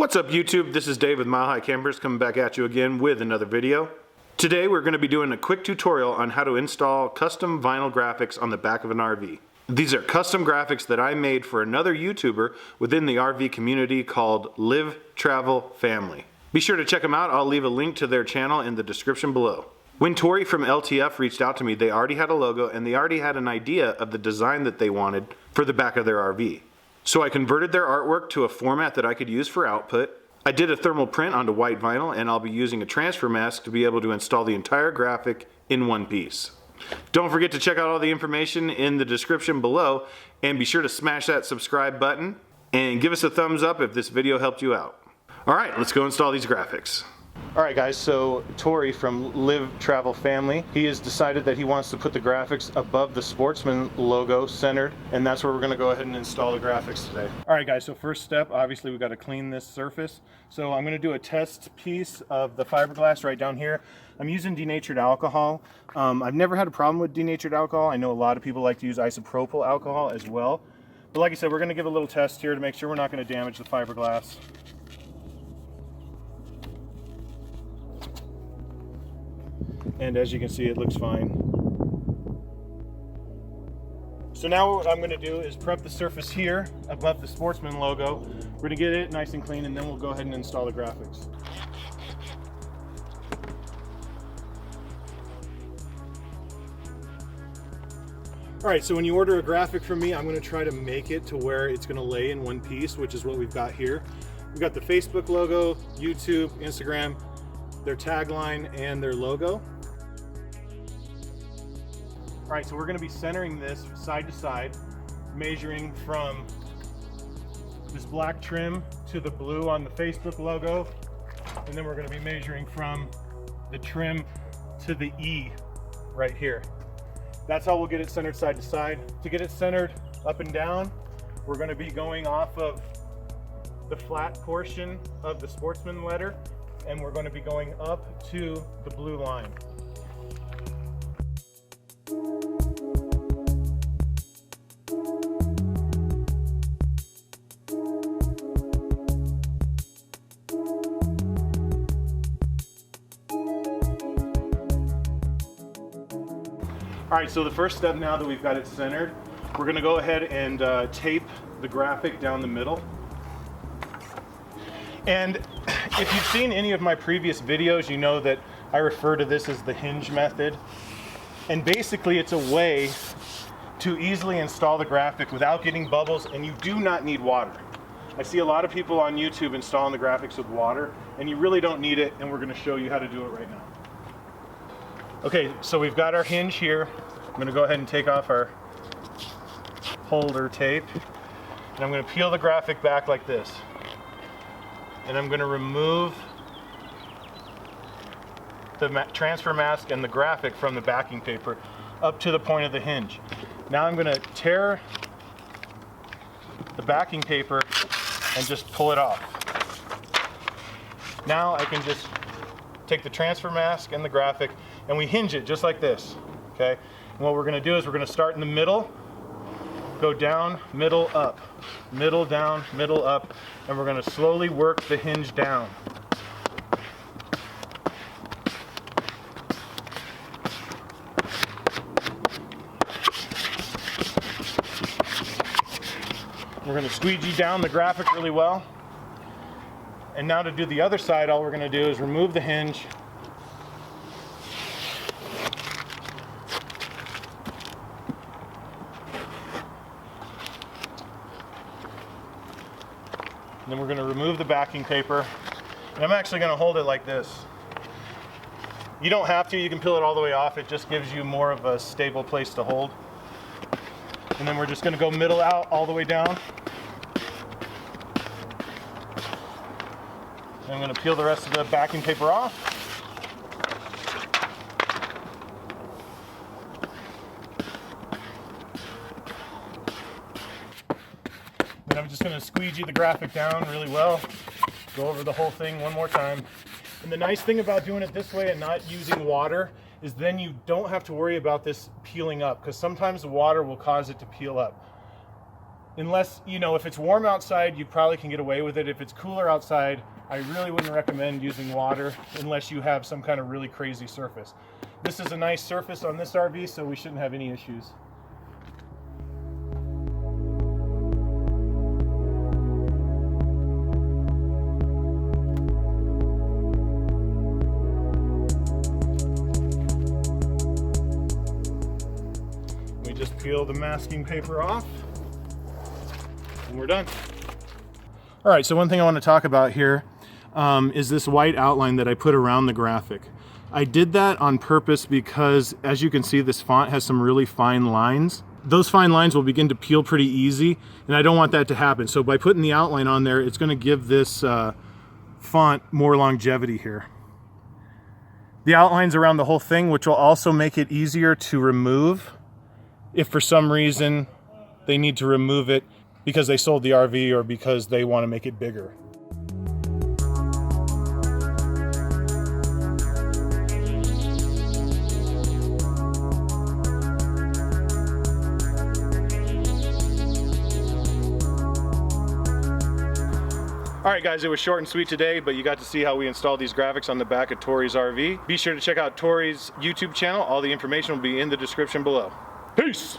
What's up YouTube? This is Dave with Mile High Campers coming back at you again with another video. Today we're going to be doing a quick tutorial on how to install custom vinyl graphics on the back of an RV. These are custom graphics that I made for another YouTuber within the RV community called Live.Travel.Family. Be sure to check them out. I'll leave a link to their channel in the description below. When Tori from LTF reached out to me, they already had a logo and they already had an idea of the design that they wanted for the back of their RV. So I converted their artwork to a format that I could use for output. I did a thermal print onto white vinyl, and I'll be using a transfer mask to be able to install the entire graphic in one piece. Don't forget to check out all the information in the description below, and be sure to smash that subscribe button and give us a thumbs up if this video helped you out. All right, let's go install these graphics. All right guys, so Tori from Live.Travel.Family, he has decided that he wants to put the graphics above the Sportsman logo centered, and that's where we're gonna go ahead and install the graphics today. All right guys, so first step, obviously we've got to clean this surface. So I'm gonna do a test piece of the fiberglass right down here. I'm using denatured alcohol. I've never had a problem with denatured alcohol. I know a lot of people like to use isopropyl alcohol as well. But like I said, we're gonna give a little test here to make sure we're not gonna damage the fiberglass. And as you can see, it looks fine. So now what I'm going to do is prep the surface here above the Sportsman logo. We're going to get it nice and clean, and then we'll go ahead and install the graphics. Alright, so when you order a graphic from me, I'm going to try to make it to where it's going to lay in one piece, which is what we've got here. We've got the Facebook logo, YouTube, Instagram, their tagline, and their logo. All right, so we're going to be centering this side to side, measuring from this black trim to the blue on the Facebook logo, and then we're going to be measuring from the trim to the E right here. That's how we'll get it centered side to side. To get it centered up and down, we're going to be going off of the flat portion of the Sportsman letter, and we're going to be going up to the blue line. All right, so the first step, now that we've got it centered, we're going to go ahead and tape the graphic down the middle. And if you've seen any of my previous videos, you know that I refer to this as the hinge method. And basically it's a way to easily install the graphic without getting bubbles, and you do not need water. I see a lot of people on YouTube installing the graphics with water, and you really don't need it, and we're going to show you how to do it right now. Okay, so we've got our hinge here. I'm going to go ahead and take off our holder tape, and I'm going to peel the graphic back like this. And I'm going to remove the transfer mask and the graphic from the backing paper up to the point of the hinge. Now I'm going to tear the backing paper and just pull it off. Now I can just take the transfer mask and the graphic, and we hinge it just like this. Okay? And what we're going to do is we're going to start in the middle, go down, middle, up, middle, down, middle, up, and we're going to slowly work the hinge down. We're going to squeegee down the graphic really well. And now to do the other side, all we're going to do is remove the hinge. And then we're going to remove the backing paper, and I'm actually going to hold it like this. You don't have to, you can peel it all the way off, it just gives you more of a stable place to hold. And then we're just going to go middle out all the way down. And I'm going to peel the rest of the backing paper off. And I'm just going to squeegee the graphic down really well, go over the whole thing one more time. And the nice thing about doing it this way and not using water is then you don't have to worry about this peeling up, because sometimes the water will cause it to peel up. unless, you know, if it's warm outside, you probably can get away with it. If it's cooler outside, I really wouldn't recommend using water unless you have some kind of really crazy surface. This is a nice surface on this RV, so we shouldn't have any issues. We just peel the masking paper off and we're done. All right, so one thing I want to talk about here is this white outline that I put around the graphic. I did that on purpose because, as you can see, this font has some really fine lines. Those fine lines will begin to peel pretty easy, and I don't want that to happen. So by putting the outline on there, it's going to give this font more longevity here. The outline's around the whole thing, which will also make it easier to remove if for some reason they need to remove it because they sold the RV or because they want to make it bigger. All right guys, it was short and sweet today, but you got to see how we installed these graphics on the back of Tori's RV. Be sure to check out Tori's YouTube channel. All the information will be in the description below. Peace!